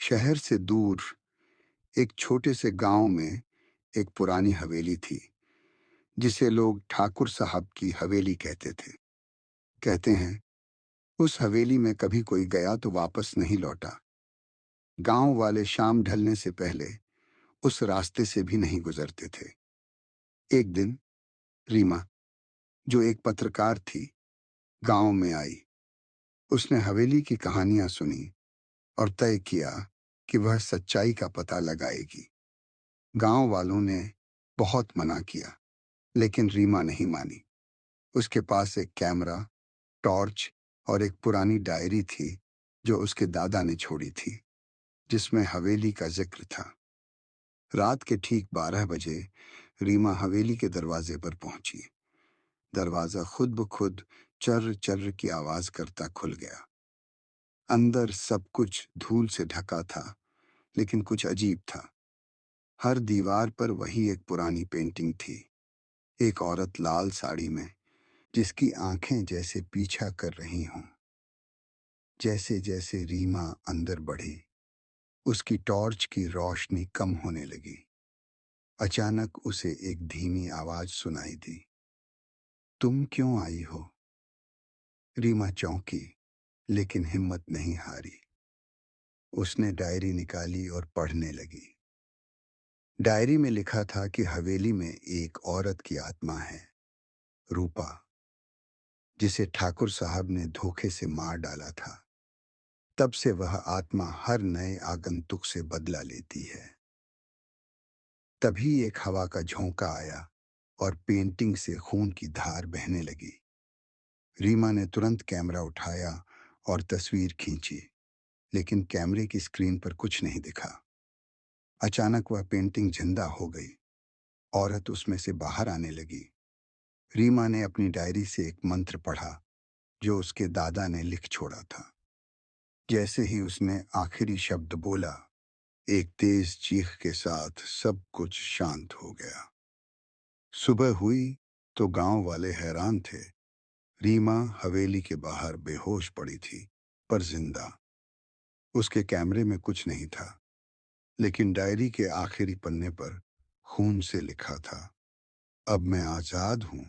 शहर से दूर एक छोटे से गांव में एक पुरानी हवेली थी जिसे लोग ठाकुर साहब की हवेली कहते थे। कहते हैं उस हवेली में कभी कोई गया तो वापस नहीं लौटा। गांव वाले शाम ढलने से पहले उस रास्ते से भी नहीं गुजरते थे। एक दिन रीमा, जो एक पत्रकार थी, गांव में आई। उसने हवेली की कहानियां सुनी और तय किया कि वह सच्चाई का पता लगाएगी। गांव वालों ने बहुत मना किया, लेकिन रीमा नहीं मानी। उसके पास एक कैमरा, टॉर्च और एक पुरानी डायरी थी जो उसके दादा ने छोड़ी थी, जिसमें हवेली का जिक्र था। रात के ठीक 12 बजे रीमा हवेली के दरवाजे पर पहुंची। दरवाजा खुद ब खुद चर्र चर्र की आवाज करता खुल गया। अंदर सब कुछ धूल से ढका था, लेकिन कुछ अजीब था। हर दीवार पर वही एक पुरानी पेंटिंग थी। एक औरत लाल साड़ी में, जिसकी आंखें जैसे पीछा कर रही हों। जैसे जैसे रीमा अंदर बढ़ी, उसकी टॉर्च की रोशनी कम होने लगी। अचानक उसे एक धीमी आवाज सुनाई दी। तुम क्यों आई हो? रीमा चौंकी, लेकिन हिम्मत नहीं हारी। उसने डायरी निकाली और पढ़ने लगी। डायरी में लिखा था कि हवेली में एक औरत की आत्मा है, रूपा, जिसे ठाकुर साहब ने धोखे से मार डाला था। तब से वह आत्मा हर नए आगंतुक से बदला लेती है। तभी एक हवा का झोंका आया और पेंटिंग से खून की धार बहने लगी। रीमा ने तुरंत कैमरा उठाया और तस्वीर खींची, लेकिन कैमरे की स्क्रीन पर कुछ नहीं दिखा। अचानक वह पेंटिंग जिंदा हो गई। औरत उसमें से बाहर आने लगी। रीमा ने अपनी डायरी से एक मंत्र पढ़ा जो उसके दादा ने लिख छोड़ा था। जैसे ही उसने आखिरी शब्द बोला, एक तेज चीख के साथ सब कुछ शांत हो गया। सुबह हुई तो गांव वाले हैरान थे। रीमा हवेली के बाहर बेहोश पड़ी थी, पर जिंदा। उसके कैमरे में कुछ नहीं था, लेकिन डायरी के आखिरी पन्ने पर खून से लिखा था, अब मैं आजाद हूं,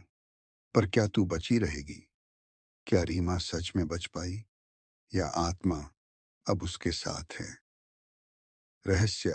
पर क्या तू बची रहेगी? क्या रीमा सच में बच पाई, या आत्मा अब उसके साथ है? रहस्य